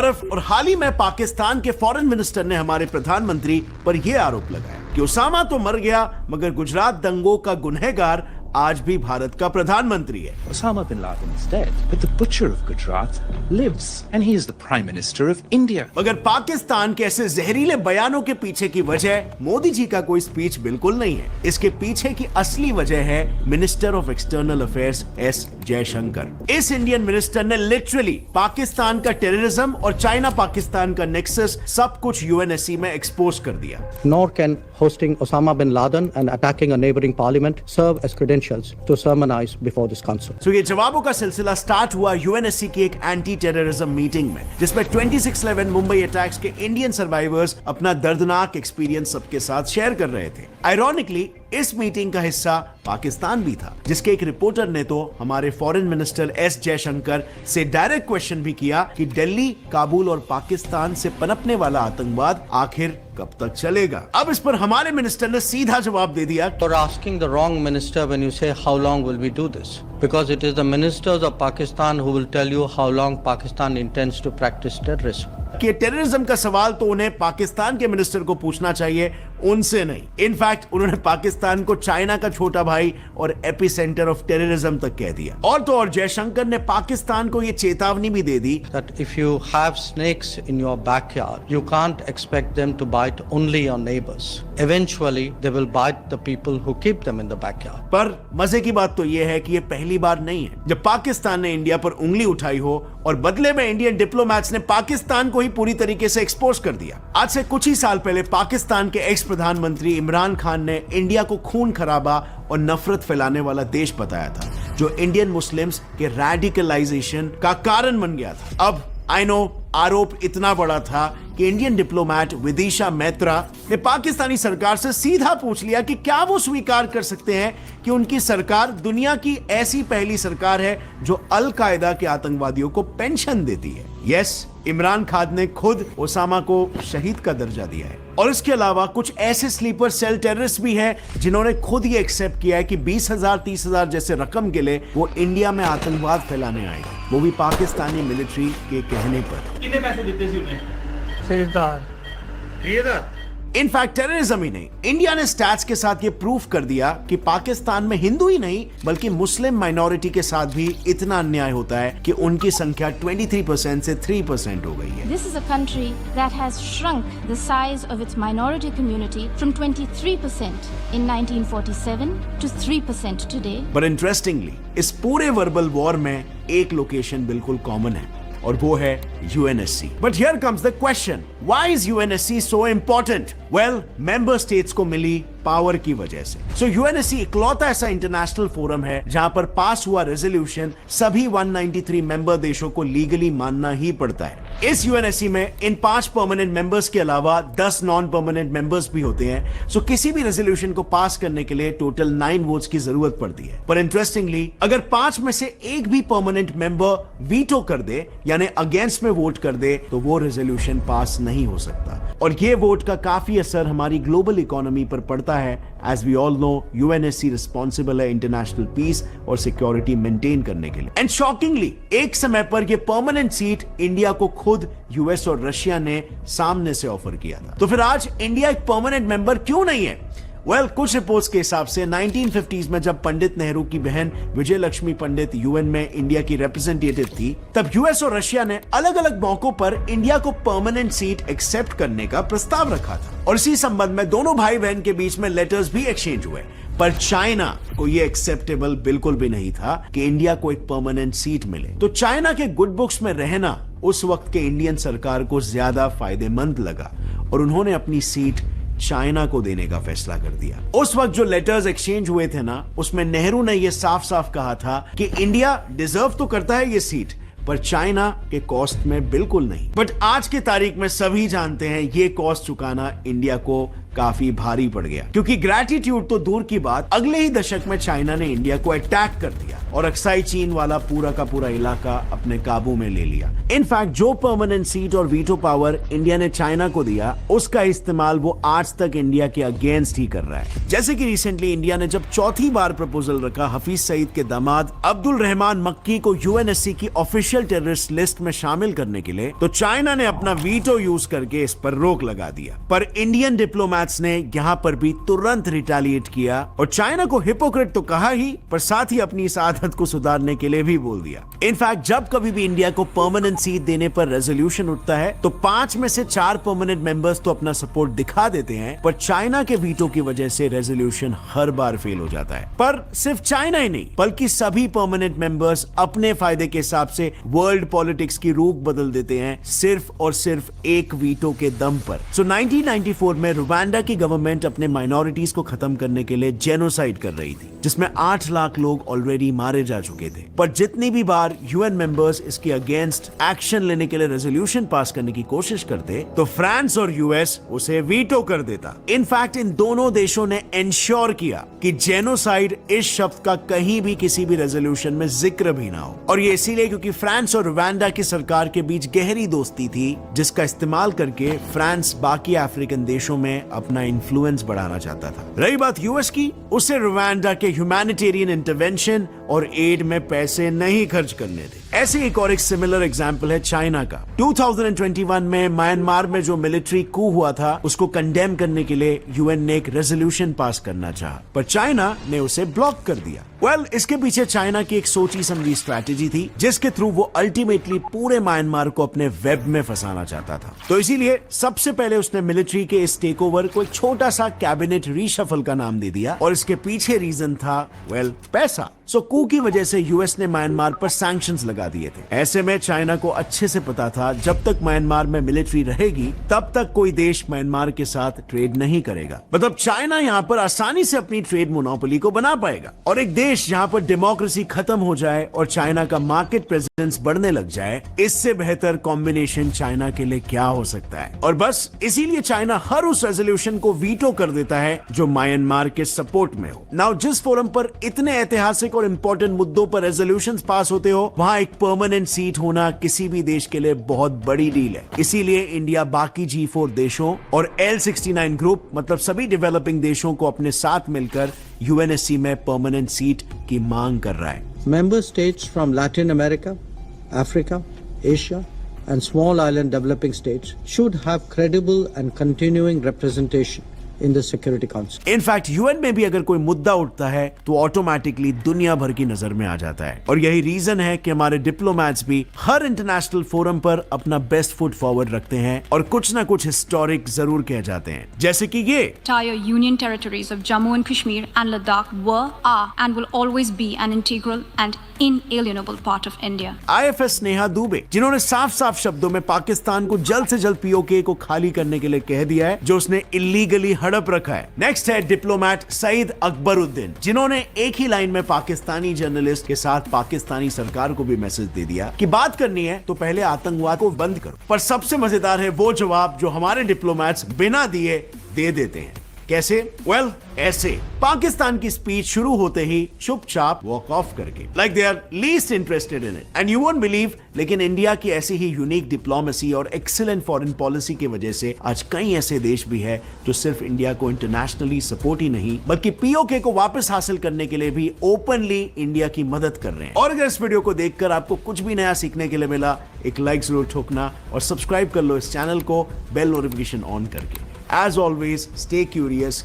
और हाल ही में पाकिस्तान के फॉरेन मिनिस्टर ने हमारे प्रधानमंत्री पर यह आरोप लगाया कि उसामा तो मर गया मगर गुजरात दंगों का गुनहगार आज भी भारत का प्रधानमंत्री है। Osama bin Laden is dead, but the butcher of Gujarat lives, and he is the Prime Minister of India. मगर पाकिस्तान के ऐसे जहरीले बयानों के पीछे की वजह मोदी जी का कोई स्पीच बिल्कुल नहीं है। इसके पीछे की असली वजह है minister of external affairs S Jaishankar. इस इंडियन मिनिस्टर ने लिटरली पाकिस्तान का टेररिज्म और चाइना पाकिस्तान का नेक्सस सब कुछ यूएनएससी में एक्सपोज कर दिया। Nor can hosting Osama bin Laden and attacking a neighboring parliament serve as credentials to sermonize before this council. So ये जवाबों का सिलसिला स्टार्ट हुआ यूएनएससी की एक एंटी टेररिज्म मीटिंग में, जिसमें 26/11 मुंबई अटैक्स के इंडियन सर्वाइवर्स अपना दर्दनाक एक्सपीरियंस सबके साथ शेयर कर रहे थे। आयरॉनिकली इस मीटिंग का हिस्सा पाकिस्तान भी था, जिसके एक रिपोर्टर ने तो हमारे फॉरेन मिनिस्टर एस जयशंकर से डायरेक्ट क्वेश्चन भी किया कि दिल्ली, काबुल और पाकिस्तान से पनपने वाला आतंकवाद आखिर कब तक चलेगा। अब इस पर हमारे मिनिस्टर ने सीधा जवाब दे दिया, You're asking the wrong minister when you say how long will we do this, because it is the ministers of Pakistan who will tell you how long Pakistan intends to practice terrorism. कि terrorism का सवाल तो उन्हें पाकिस्तान के minister को पूछना चाहिए, उनसे नहीं। इनफैक्ट उन्होंने पाकिस्तान को चाइना का छोटा भाई और एपी सेंटर ऑफ टेररिज्म तक कह दिया। और तो और जयशंकर ने पाकिस्तान को ये चेतावनी भी दे दी That if you have snakes in your backyard, you can't expect them to bite only your neighbors. Eventually, they will bite the people who keep them in the backyard. पर मजे की बात तो यह है कि यह पहली बार नहीं है जब पाकिस्तान ने इंडिया पर उंगली उठाई हो और बदले में इंडियन डिप्लोमैट्स ने पाकिस्तान को ही पूरी तरीके से एक्सपोज कर दिया। आज से कुछ ही साल पहले पाकिस्तान के एक्स प्रधानमंत्री इमरान खान ने इंडिया को खून खराबा और नफरत फैलाने वाला देश बताया था, जो इंडियन मुस्लिम्स के रेडिकलाइजेशन का कारण बन गया था। अब आई नो आरोप इतना बड़ा था कि इंडियन डिप्लोमैट विदिशा मैत्रा ने पाकिस्तानी सरकार से सीधा पूछ लिया कि क्या वो स्वीकार कर सकते हैं कि उनकी सरकार दुनिया की ऐसी पहली सरकार है जो अल कायदा के आतंकवादियों को पेंशन देती है। यस, इमरान खान ने खुद ओसामा को शहीद का दर्जा दिया है। और इसके अलावा कुछ ऐसे स्लीपर सेल टेररिस्ट भी हैं जिन्होंने खुद ये एक्सेप्ट किया है कि 20,000 30,000 जैसे रकम के लिए वो इंडिया में आतंकवाद फैलाने आएगा, वो भी पाकिस्तानी मिलिट्री के कहने पर। कितने पैसे देते थे उन्हें? इनफैक्ट टेररिज्म ही नहीं, इंडिया ने स्टैट्स के साथ ये प्रूफ कर दिया कि पाकिस्तान में हिंदू ही नहीं बल्कि मुस्लिम माइनॉरिटी के साथ भी इतना अन्याय होता है कि उनकी संख्या 23% से 3% हो गई है। This is a country that has shrunk the size of its minority community from 23% in 1947 to 3% today. But interestingly, इस पूरे वर्बल वॉर में एक लोकेशन बिल्कुल कॉमन है और वो है UNSC. But here comes the question, why is UNSC so important? Well, member states को मिली पावर की वजह से। So UNSC इकलौता ऐसा इंटरनेशनल फोरम है जहां पर पास हुआ रेजोल्यूशन सभी 193 मेंबर देशों को लीगली मानना ही पड़ता है। इस UNSC में इन 5 परमानेंट मेंबर्स के अलावा 10 नॉन परमानेंट मेंबर्स भी होते हैं। सो किसी भी रेजोल्यूशन को पास करने के लिए टोटल 9 वोट्स की जरूरत पड़ती है। पर इंटरेस्टिंगली अगर 5 में से एक भी परमानेंट मेंबर वीटो कर दे यानी अगेंस्ट में वोट कर दे तो वो रेजोल्यूशन पास नहीं हो सकता। और ये वोट का काफी असर हमारी ग्लोबल इकोनॉमी पर पड़ता है। As we all know, UNSC responsible है इंटरनेशनल पीस और सिक्योरिटी मेंटेन करने के लिए। एंड शॉकिंगली एक समय पर ये परमानेंट सीट इंडिया को खुद यूएस और रशिया ने सामने से ऑफर किया था। तो फिर आज इंडिया एक परमानेंट मेंबर क्यों नहीं है? वेल, कुछ रिपोर्ट्स के हिसाब से 1950s में जब पंडित नेहरू की बहन विजय लक्ष्मी पंडित यूएन में इंडिया की रिप्रेजेंटेटिव थी, तब यूएस और रशिया ने अलग अलग मौकों पर इंडिया को परमानेंट सीट एक्सेप्ट करने का प्रस्ताव रखा था। और इसी संबंध में दोनों भाई बहन के बीच में लेटर्स भी एक्सचेंज हुए। पर चाइना को यह एक्सेप्टेबल बिल्कुल भी नहीं था कि इंडिया को एक परमानेंट सीट मिले। तो चाइना के गुड बुक्स में रहना उस वक्त के इंडियन सरकार को ज्यादा फायदेमंद लगा और उन्होंने अपनी सीट चाइना को देने का फैसला कर दिया। उस वक्त जो लेटर्स एक्सचेंज हुए थे ना, उसमें नेहरू ने यह साफ साफ कहा था कि इंडिया डिजर्व तो करता है ये सीट, पर चाइना के कॉस्ट में बिल्कुल नहीं। बट आज की तारीख में सभी जानते हैं ये कॉस्ट चुकाना इंडिया को काफी भारी पड़ गया, क्योंकि ग्रैटिट्यूड तो दूर की बात, अगले ही दशक में चाइना ने इंडिया को अटैक कर दिया। और अक्साई चीन वाला पूरा का पूरा इलाका अपने काबू में ले लिया। इनफैक्ट जो परमानेंट सीट और वीटो पावर इंडिया ने चाइना को दिया, उसका इस्तेमाल वो आज तक इंडिया के अगेंस्ट ही कर रहा है। जैसे कि रिसेंटली इंडिया ने जब चौथी बार प्रपोजल रखा हफीज सईद के दामाद अब्दुल रहमान मक्की को यूएनएससी की ऑफिशियल टेररिस्ट लिस्ट में शामिल करने के लिए, तो चाइना ने अपना वीटो यूज करके इस पर रोक लगा दिया। पर इंडियन डिप्लोमैट्स ने यहाँ पर भी तुरंत रिटेलिएट किया और चाइना को हिपोक्रेट तो कहा ही, पर साथ ही अपनी इस आदत को सुधारने के लिए भी बोल दिया। इनफैक्ट जब कभी भी इंडिया को परमानेंट सीट देने पर रेजोल्यूशन उठता है तो 5 में से 4 परमानेंट मेंबर्स तो अपना सपोर्ट दिखा देते हैं, पर चाइना के वीटो की वजह से रेजोल्यूशन हर बार फेल हो जाता है। पर सिर्फ चाइना ही नहीं, बल्कि सभी परमानेंट मेंबर्स अपने फायदे के हिसाब से वर्ल्ड पॉलिटिक्स की रूख बदल देते हैं, सिर्फ और सिर्फ एक वीटो के दम पर। सो 1994 में रुवांडा की गवर्नमेंट अपने माइनॉरिटीज को खत्म करने के लिए जेनोसाइड कर रही थी, जिसमें 8 लाख लोग ऑलरेडी मारे जा चुके थे। पर जितनी भी बार यूएन मेंबर्स इसके अगेंस्ट एक्शन लेने के लिए रेजोल्यूशन पास करने की कोशिश करते, तो फ्रांस और यूएस उसे वीटो कर देता। इनफैक्ट इन दोनों देशों ने इंश्योर किया कि जेनोसाइड इस शब्द का कहीं भी किसी भी रेजोल्यूशन में जिक्र भी ना हो। और ये इसीलिए क्योंकि फ्रांस और रुवांडा की सरकार के बीच गहरी दोस्ती थी, जिसका इस्तेमाल करके फ्रांस बाकी अफ्रीकन देशों में अपना इन्फ्लुएंस बढ़ाना चाहता था। रही बात यूएस की, उसे रुवांडा के ह्यूमैनिटेरियन इंटरवेंशन और एड में पैसे नहीं खर्च करने थे। ऐसे एक और एक सिमिलर एग्जांपल है चाइना का। 2021 में म्यांमार में जो मिलिट्री कू हुआ था, उसको कंडेम करने के लिए यूएन ने एक रेजोल्यूशन पास करना चाहा, पर चाइना ने उसे ब्लॉक कर दिया। इसके पीछे चाइना की एक सोची समझी स्ट्रैटेजी थी, जिसके थ्रू वो अल्टीमेटली पूरे म्यांमार को अपने वेब में फंसाना चाहता था। तो इसीलिए सबसे पहले उसने मिलिट्री के इस टेक ओवर को एक छोटा सा कैबिनेट रीशफल का नाम दे दिया, और इसके पीछे रीजन था पैसा। सो कू की वजह से यूएस ने म्यांमार पर सैंक्शंस लगा दिए थे। ऐसे में चाइना को अच्छे से पता था जब तक म्यांमार में मिलिट्री रहेगी तब तक कोई देश म्यांमार के साथ ट्रेड नहीं करेगा। मतलब चाइना यहाँ पर आसानी से अपनी ट्रेड मोनोपोली को बना पाएगा, और एक देश जहाँ पर डेमोक्रेसी खत्म हो जाए और चाइना का मार्केट प्रेजेंस बढ़ने लग जाए, इससे बेहतर कॉम्बिनेशन चाइना के लिए क्या हो सकता है। और बस इसीलिए चाइना हर उस रेजोल्यूशन को वीटो कर देता है जो म्यांमार के सपोर्ट में हो। नाउ जिस फोरम पर इतने ऐतिहासिक और इंपॉर्टेंट मुद्दों पर रेजोल्यूशंस पास होते हो, वहां एक परमानेंट सीट होना किसी भी देश के लिए बहुत बड़ी डील है। इसीलिए इंडिया बाकी G4 देशों और L69 ग्रुप, मतलब सभी डेवलपिंग देशों को अपने साथ मिलकर यूएनएससी में परमानेंट सीट की मांग कर रहा है। Member states from Latin America, Africa, Asia, and small island developing states should have credible and continuing representation in the Security Council. In fact UN में भी अगर कोई मुद्दा उठता है तो ऑटोमेटिकली दुनिया भर की नजर में आ जाता है, और यही रीजन है कि हमारे डिप्लोमैट्स भी हर इंटरनेशनल फोरम पर अपना बेस्ट फुट फॉरवर्ड रखते हैं और कुछ ना कुछ हिस्टोरिक जरूर कह जाते हैं, जैसे कि ये Entire union territories of Jammu and Kashmir and Ladakh were, are and will always be an integral and inalienable part of India. IFS Neha Dubey, जिन्होंने साफ साफ शब्दों में पाकिस्तान को जल्द से जल्द पीओके को खाली करने के लिए कह दिया है, जो उसने इलीगली हड़प रखा है। नेक्स्ट है डिप्लोमैट सईद अकबरुद्दीन, जिन्होंने एक ही लाइन में पाकिस्तानी जर्नलिस्ट के साथ पाकिस्तानी सरकार को भी मैसेज दे दिया कि बात करनी है तो पहले आतंकवाद को बंद करो। पर सबसे मजेदार है वो जवाब जो हमारे डिप्लोमैट्स बिना दिए दे देते हैं। कैसे? ऐसे पाकिस्तान की स्पीच शुरू होते ही चुपचाप वॉक ऑफ करके, like they are least interested in it. And you won't believe, लेकिन इंडिया की ऐसी ही यूनिक डिप्लोमेसी और एक्सीलेंट फॉरेन पॉलिसी की वजह से आज कई ऐसे देश भी है जो सिर्फ इंडिया को इंटरनेशनली सपोर्ट ही नहीं, बल्कि पीओके को वापस हासिल करने के लिए भी ओपनली इंडिया की मदद कर रहे हैं। और अगर इस वीडियो को देखकर आपको कुछ भी नया सीखने के लिए मिला, एक लाइक जरूर ठोकना और सब्सक्राइब कर लो इस चैनल को बेल नोटिफिकेशन ऑन करके। As always, stay curious.